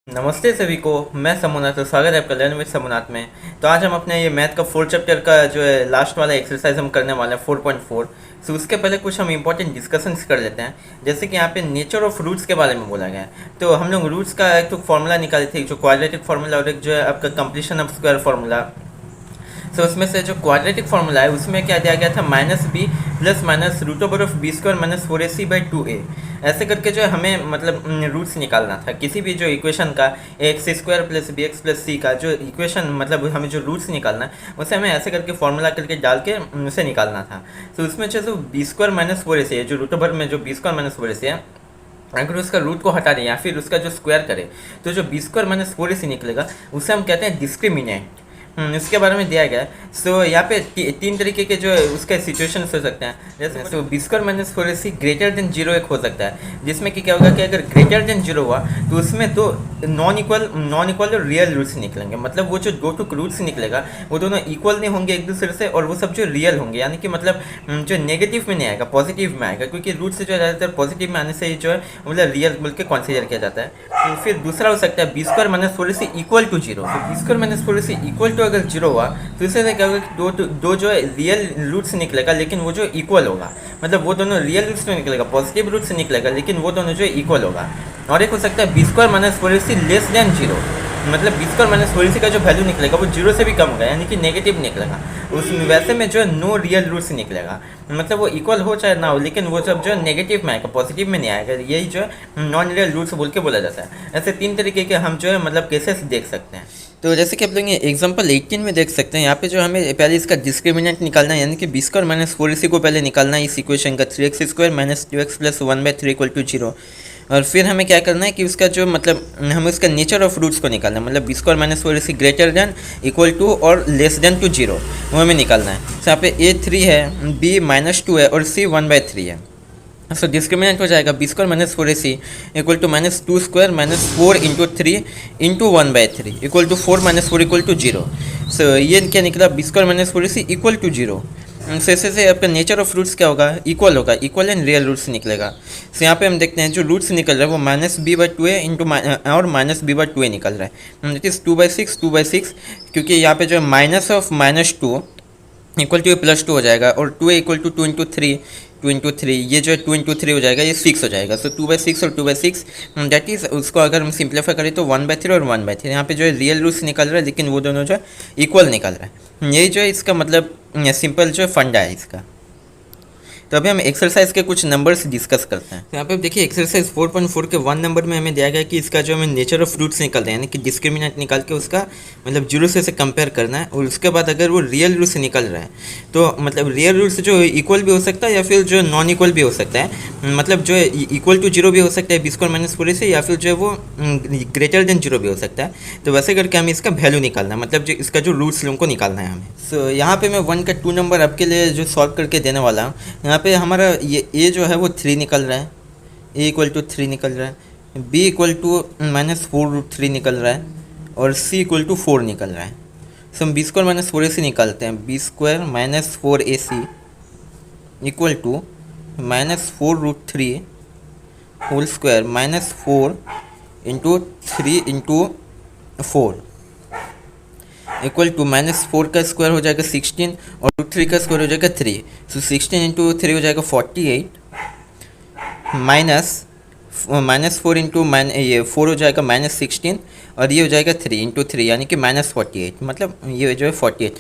नमस्ते सभी को। मैं समुनाथ, तो स्वागत है आपका लर्न विद समुनाथ में। तो आज हम अपने ये मैथ का फोर्थ चैप्टर का जो है लास्ट वाला एक्सरसाइज हम करने वाले हैं 4.4। सो उसके पहले कुछ हम इंपॉर्टेंट डिस्कशंस कर लेते हैं। जैसे कि यहाँ पे नेचर ऑफ रूट्स के बारे में बोला गया है। तो हम लोग रूट्स का एक तो फॉर्मूला निकाले थे, जो क्वाड्रेटिक फार्मूला और एक जो है आपका कंप्लीशन ऑफ स्क्वायर फार्मूला। सो उसमें से जो क्वाड्रेटिक फार्मूला है उसमें क्या दिया गया था, -b plus minus root over of B square minus 4ac/2a। ऐसे करके जो है हमें मतलब रूट्स निकालना था किसी भी जो इक्वेशन का, x² plus bx plus c का जो इक्वेशन, मतलब हमें जो रूट्स निकालना है उसे हमें ऐसे करके फॉर्मूला करके डाल के उसे निकालना था। तो उसमें जो b² माइनस 4ac है, जो रूट ओवर में जो b² माइनस 4ac है, अगर उसका रूट को हटा दें या फिर उसका जो स्क्वायर करें तो जो b² माइनस 4ac निकलेगा उसे हम कहते हैं डिस्क्रिमिनेंट। इसके बारे में दिया गया है। सो यहाँ पे तीन तरीके के जो उसके सिचुएशन हो सकते हैं। जैसे तो b² minus 4ac greater then 0 एक हो सकता है, जिसमें कि क्या होगा कि अगर ग्रेटर देन 0 हुआ तो उसमें दो नॉन इक्वल और रियल रूट्स निकलेंगे। मतलब वो जो दो टू रूट्स निकलेगा वो दोनों इक्वल नहीं होंगे एक दूसरे से, और वो सब जो रियल होंगे, यानी कि मतलब जो नेगेटिव में नहीं आएगा पॉजिटिव में आएगा, क्योंकि रूट से जो है ज़्यादातर पॉजिटिव में आने से ही जो है मतलब रियल बोल के कंसिडर किया जाता है। तो फिर दूसरा हो सकता है b² minus 4ac equal to 0। तो b² minus 4ac equal to अगर 0 हुआ तो इससे क्या होगा कि दो जो है रियल रूट से निकलेगा, लेकिन वो जो इक्वल होगा, मतलब वो दोनों रियल रूट से निकलेगा, पॉजिटिव रूट से निकलेगा, लेकिन वो दोनों जो है इक्वल होगा। और एक हो सकता है b² minus 4ac less than 0। मतलब b² माइनस 4ac का जो वैल्यू निकलेगा वो 0 से भी कम होगा, यानी कि नेगेटिव निकलेगा। उस वैसे में जो है नो रियल रूट से निकलेगा, मतलब वो इक्वल हो चाहे ना हो, लेकिन वो सब जो है नेगेटिव में आएगा, पॉजिटिव में नहीं आएगा। यही जो है नॉन रियल रूट्स बोल के बोला जाता है। ऐसे तीन तरीके के हम जो है मतलब केसेस देख सकते हैं। तो जैसे कि आप लोग एग्जांपल 18 में देख सकते हैं, यहाँ पे जो हमें पहले इसका डिस्क्रिमिनेंट निकालना है, यानी कि b² माइनस 4ac को पहले निकालना है इस इक्वेशन का, 3x² minus 2x plus 1/3 equal to 0। और फिर हमें क्या करना है कि उसका जो मतलब हमें उसका नेचर ऑफ रूट्स को निकालना है, मतलब b² minus 4ac greater than equal to और लेस देन टू 0 वो हमें निकालना है। तो यहाँ पे a 3 है, b -2 है और c 1/3 है। सो डिस्क्रिमिनेंट हो जाएगा b² minus 4ac equal to -2² minus 4 into 3 into 1/3 equal to 4 minus 4 equal to 0। So ये क्या निकला, b² minus 4ac equal to 0। सो ऐसे से आपका नेचर ऑफ रूट्स क्या होगा, इक्वल होगा, इक्वल एंड रियल रूट्स निकलेगा। सो यहाँ पे हम देखते हैं जो रूट्स निकल रहा है वो -b/2a इंटू और -b/2a निकल रहा है, दैट इज़ 2/6 क्योंकि यहाँ पे जो है माइनस ऑफ -2 इक्वल टू +2 हो जाएगा, और 2a इक्वल टू 2 इंटू 3 ये जो है 2 इंटू 3 हो जाएगा, ये 6 हो जाएगा। सो 2/6 और 2/6 दैट इज़ उसको अगर हम सिंप्लीफाई करें तो 1/3 और 1/3। यहाँ पे जो है रियल रूट्स निकल रहा है, लेकिन वो दोनों जो है इक्वल निकल रहा है। यही जो है इसका मतलब सिंपल जो फंडा है इसका। तो अभी हम एक्सरसाइज के कुछ नंबर्स डिस्कस करते हैं। तो यहाँ पे देखिए एक्सरसाइज 4.4 के 1 नंबर में हमें दिया गया कि इसका जो हमें नेचर ऑफ रूट्स निकालना है, यानी कि डिस्क्रिमिनेंट निकाल के उसका मतलब 0 से कंपेयर करना है, और उसके बाद अगर वो रियल रूट से निकल रहा है तो मतलब रियल रूट से जो इक्वल भी हो सकता है या फिर जो नॉन इक्वल भी हो सकता है, मतलब जो है इक्वल टू 0 भी हो सकता है b² माइनस 4ac से, या फिर जो है वो ग्रेटर देन 0 भी हो सकता है। तो वैसे करके हमें इसका वैल्यू निकालना है, मतलब जो इसका जो रूट्स लोगों को निकालना है हमें। सो यहाँ पे मैं 1 का 2 नंबर आपके लिए जो सॉल्व करके देने वाला हूँ। यहाँ पे हमारा ये a जो है वो 3 निकल रहा है, a इक्वल टू 3 निकल रहा है, b इक्वल टू -4√3 निकल रहा है, और c इक्वल टू 4 निकल रहा है। सो हम b² माइनस 4ac निकालते हैं, b² minus 4ac equal to -4√3 whole square minus 4 into 3 into 4 equal to -4 का स्क्वायर हो जाएगा 16 और √3 का स्क्वायर हो जाएगा 3। सो 16 इंटू 3 हो जाएगा 48 -4 इंटू ये 4 हो जाएगा -16, और ये हो जाएगा 3 इंटू 3 यानी कि -48, मतलब ये जो है 48।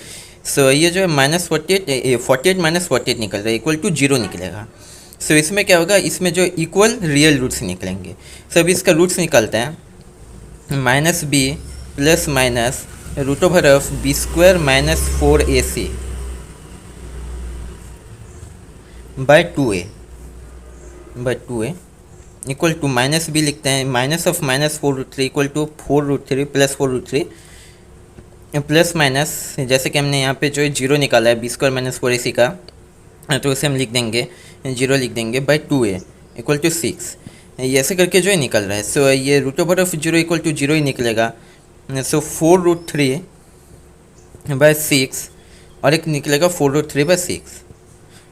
सो ये जो है -48 माइनस 48 निकल रहा है इक्वल टू 0 निकलेगा। सो इसमें क्या होगा, इसमें जो इक्वल रियल रूट्स निकलेंगे। सो अभी इसका रूट्स निकलते हैं, -b plus minus root over of b² minus 4ac by 2a equal to -b लिखते हैं, minus of -4√3 equal to 4√3 plus 4√3 plus minus, जैसे कि हमने यहाँ पे जो है 0 निकाला है b² माइनस 4ac का, तो उसे हम लिख देंगे 0 लिख देंगे बाय 2a इक्वल टू 6। ये ऐसे करके जो है निकल रहा है। सो ये root over of 0 equal to 0 ही निकलेगा। सो 4√3 बाय 6 और एक निकलेगा 4√3 बाय 6,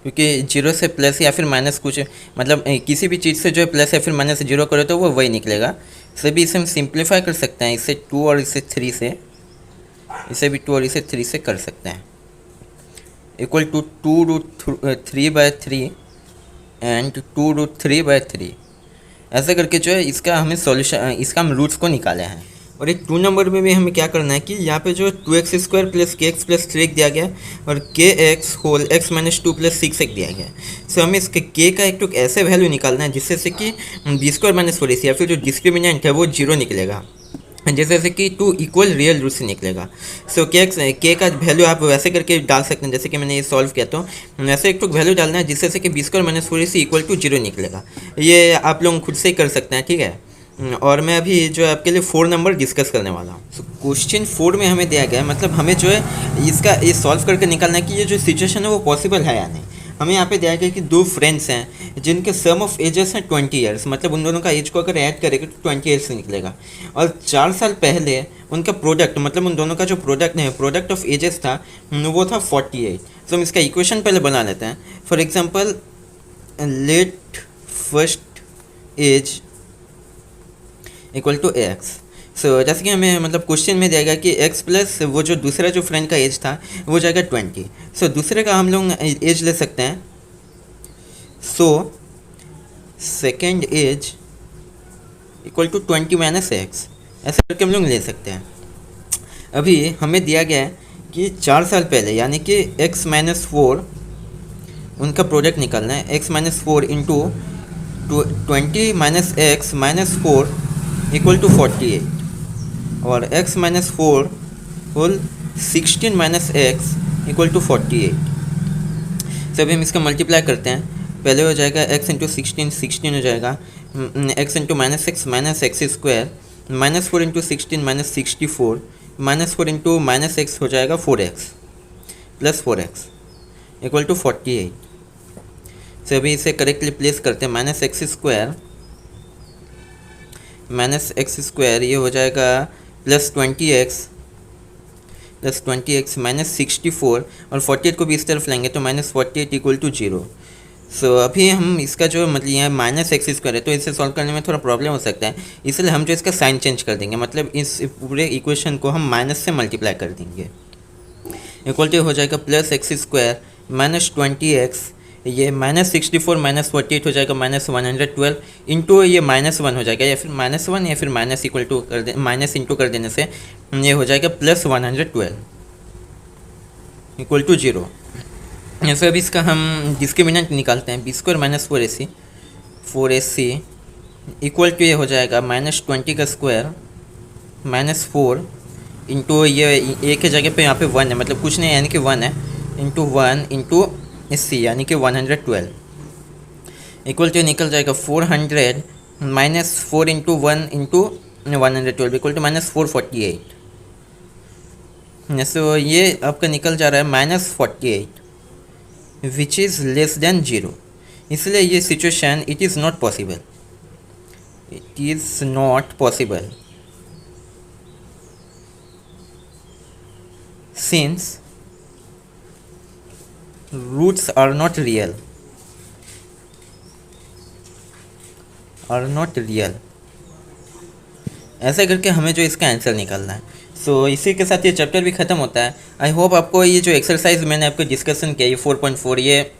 क्योंकि 0 से प्लस या फिर माइनस कुछ, मतलब किसी भी चीज़ से जो है प्लस या फिर माइनस 0 करो तो वो वही निकलेगा। इसे भी इसे हम सिंप्लीफाई कर सकते हैं, इसे 2 और इसे 3 से, इसे भी 2 और इसे 3 से कर सकते हैं, इक्वल टू 2√3/3 एंड 2√3/3। ऐसे करके जो है इसका हमें सॉल्यूशन, इसका हम रूट्स को निकाले हैं। और एक 2 नंबर में भी हमें क्या करना है कि यहाँ पे जो 2x² + kx + 3 दिया गया है और kx होल x - 2 + 6 दिया गया है। सो हमें इसके k का एक ऐसे वैल्यू निकालना है जिससे से कि b² - 4ac या फिर जो डिस्क्रिमिनेंट है वो 0 निकलेगा, जैसे से कि 2 इक्वल रियल रूट से निकलेगा। सो के का वैल्यू आप वैसे करके डाल सकते हैं जैसे कि मैंने ये सॉल्व किया, तो वैसे एक वैल्यू डालना है जिससे से कि b² - 4ac इक्वल टू 0 निकलेगा। ये आप लोग खुद से ही कर सकते हैं, ठीक है। और मैं अभी जो है आपके लिए 4 नंबर डिस्कस करने वाला हूँ। सो क्वेश्चन 4 में हमें दिया गया है, मतलब हमें जो है इसका ये सॉल्व करके निकालना है कि ये जो सिचुएशन है वो पॉसिबल है या नहीं। हमें यहाँ पे दिया गया कि 2 फ्रेंड्स हैं जिनके सम ऑफ एजेस हैं 20 ईयर्स, मतलब उन दोनों का एज को अगर ऐड करेंगे तो 20 ईयर्स निकलेगा। और 4 साल पहले उनका प्रोडक्ट, मतलब उन दोनों का जो प्रोडक्ट ऑफ एजेस था वो था 48। तो हम इसका इक्वेशन पहले बना लेते हैं। For example, let first as equal to X. So जैसे कि हमें मतलब क्वेश्चन में दिया कि x प्लस वो जो दूसरा जो फ्रेंड का एज था वो जाएगा 20। सो दूसरे का हम लोग एज ले सकते हैं। So second age equal to 20 - x, ऐसे करके हम लोग ले सकते हैं। अभी हमें दिया गया है कि 4 साल पहले यानी कि x - 4 उनका प्रोडक्ट निकालना है। x - 4 into 20 - x - 4 equal to 48 और x - 4 whole 16 - x equal to 48। तो अभी हम इसका मल्टीप्लाई करते हैं। पहले हो जाएगा x इंटू 16 हो जाएगा, x into -x -x² -4 into 16 -64 -4 into -x हो जाएगा 4x plus 4x equal to 48। तो अभी इसे करेक्टली प्लेस करते हैं। -x² ये हो जाएगा प्लस 20x -64 और 48 को भी इस तरफ लाएंगे तो -48 इक्वल टू 0। सो अभी हम इसका जो मतलब यहाँ -x² है तो इसे सॉल्व करने में थोड़ा प्रॉब्लम हो सकता है, इसलिए हम जो इसका साइन चेंज कर देंगे, मतलब इस पूरे इक्वेशन को हम माइनस से मल्टीप्लाई कर देंगे। इक्वल टू हो जाएगा प्लस x² -20x, ये -64 -48 हो जाएगा -112 इंटू ये -1 हो जाएगा, या फिर -1 या फिर माइनस इक्वल टू कर दे, माइनस इंटू कर देने से ये हो जाएगा प्लस 112 इक्वल टू 0। ऐसे अभी इसका हम डिस्क्रिमिनेंट निकालते हैं। b² - 4ac इक्वल टू ये हो जाएगा -20 का स्क्वायर -4 इंटू ये ए के जगह पे यहाँ पे 1 है, मतलब कुछ नहीं यानी कि 1 है, इंटू 1 इंटू सी यानी कि 112 इक्वल टू निकल जाएगा 400 -4 इंटू 1 इंटू 112 इक्वल टू -448। सो ये आपका निकल जा रहा है -48 विच इज़ लेस देन 0, इसलिए ये situation it is not possible, it is not possible since roots are not real, ऐसा करके हमें जो इसका आंसर निकालना है। सो इसी के साथ ये चैप्टर भी ख़त्म होता है। आई होप आपको ये जो एक्सरसाइज मैंने आपको डिस्कशन किया ये 4.4 ये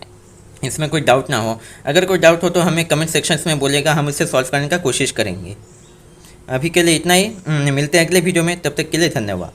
इसमें कोई डाउट ना हो। अगर कोई डाउट हो तो हमें कमेंट सेक्शंस में बोलिएगा, हम इसे सॉल्व करने का कोशिश करेंगे। अभी के लिए इतना ही, मिलते हैं अगले वीडियो में, तब तक के लिए धन्यवाद।